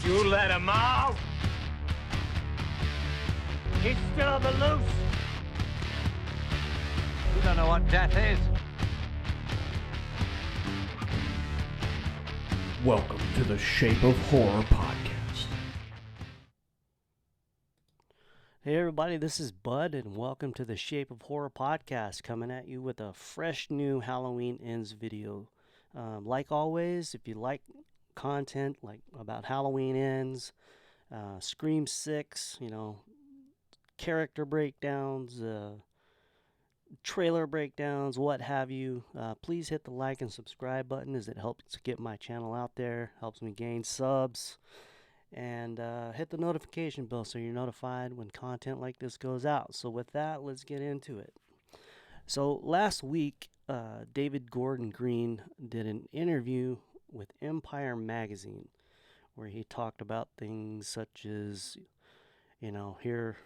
You let him out! He's still on the loose! You don't know what death is. Welcome to the Shape of Horror podcast. Hey everybody, this is Bud, and welcome to the Shape of Horror podcast, coming at you with a fresh new Halloween Ends video. Like always, if you like content like about Halloween Ends, Scream 6, character breakdowns, trailer breakdowns, what have you, please hit the like and subscribe button, as it helps get my channel out there, helps me gain subs. And hit the notification bell so you're notified when content like this goes out. So with that, let's get into it. So last week, David Gordon Green did an interview with Empire Magazine, where he talked about things such as, here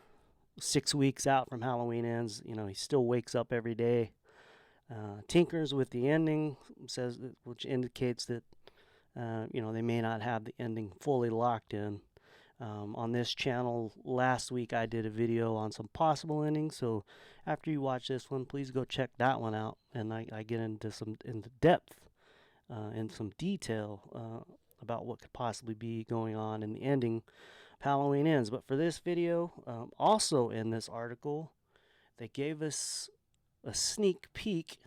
6 weeks out from Halloween Ends, he still wakes up every day, tinkers with the ending, which indicates that they may not have the ending fully locked in. On this channel last week, I did a video on some possible endings, so after you watch this one, please go check that one out, and I get into depth and some detail about what could possibly be going on in the ending of Halloween Ends. But for this video, also in this article, they gave us a sneak peek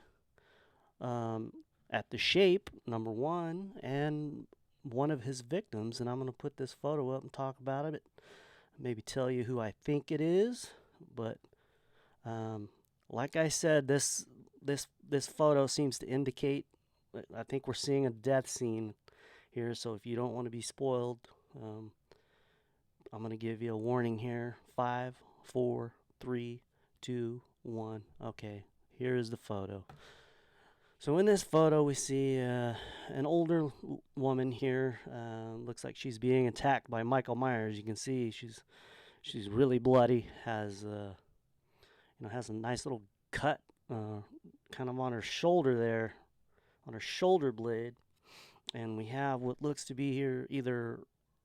at the shape, number one, and one of his victims. And I'm going to put this photo up and talk about it, maybe tell you who I think it is. But like I said, this photo seems to indicate, I think we're seeing a death scene here. So if you don't want to be spoiled, I'm going to give you a warning here. 5, 4, 3, 2, 1. Okay, here is the photo. So in this photo, we see an older woman here. Looks like she's being attacked by Michael Myers. You can see she's really bloody. Has a nice little cut, kind of on her shoulder there, on her shoulder blade. And we have what looks to be here either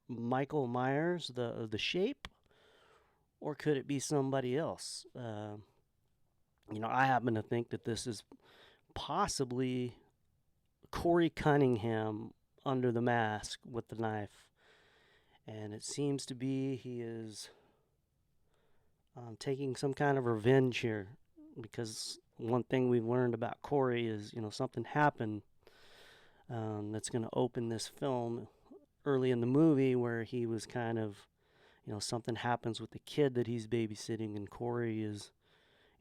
Michael Myers, the shape, or could it be somebody else? I happen to think that this is possibly Corey Cunningham under the mask with the knife, and it seems to be he is taking some kind of revenge here, because one thing we've learned about Corey is something happened that's going to open this film early in the movie, where he was kind of something happens with the kid that he's babysitting, and Corey is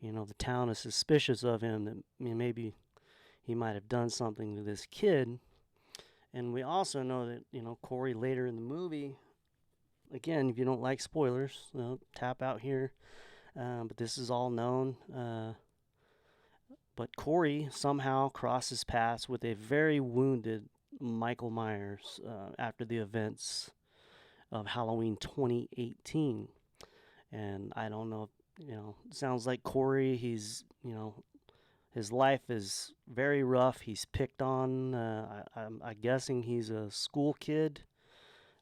the town is suspicious of him, that maybe he might have done something to this kid. And we also know that, Corey later in the movie, again, if you don't like spoilers, tap out here. But this is all known. But Corey somehow crosses paths with a very wounded Michael Myers after the events of Halloween 2018. And I don't know, it sounds like Corey, he's, his life is very rough. He's picked on. I'm guessing he's a school kid,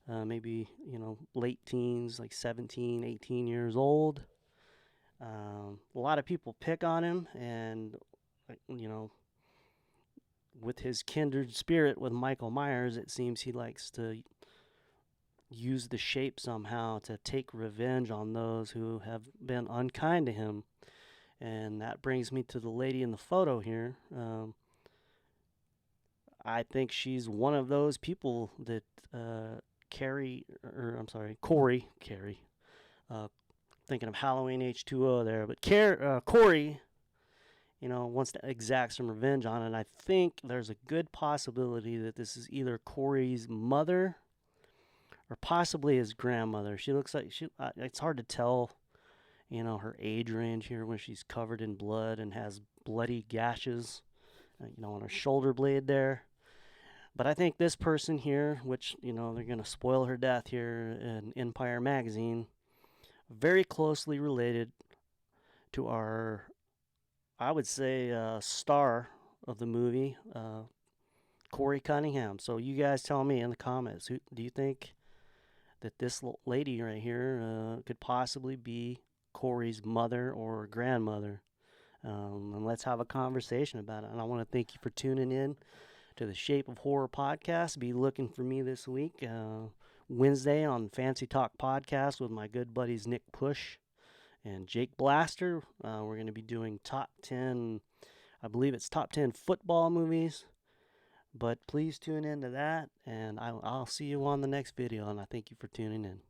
maybe, late teens, like 17, 18 years old. A lot of people pick on him, and, with his kindred spirit with Michael Myers, it seems he likes to use the shape somehow to take revenge on those who have been unkind to him. And that brings me to the lady in the photo here. I think she's one of those people that Corey, thinking of Halloween H2O there, but Corey, wants to exact some revenge on it. And I think there's a good possibility that this is either Corey's mother or possibly his grandmother. She looks like it's hard to tell, her age range here when she's covered in blood and has bloody gashes, on her shoulder blade there. But I think this person here, which, they're going to spoil her death here in Empire Magazine, very closely related to our, I would say, star of the movie, Corey Cunningham. So you guys tell me in the comments, who do you think that this lady right here could possibly be Corey's mother or grandmother. And let's have a conversation about it. And I want to thank you for tuning in to the Shape of Horror podcast. Be looking for me this week, Wednesday on Fancy Talk podcast with my good buddies Nick Push and Jake Blaster. We're going to be doing top 10, I believe it's top 10 football movies. But please tune into that, and I'll see you on the next video, and I thank you for tuning in.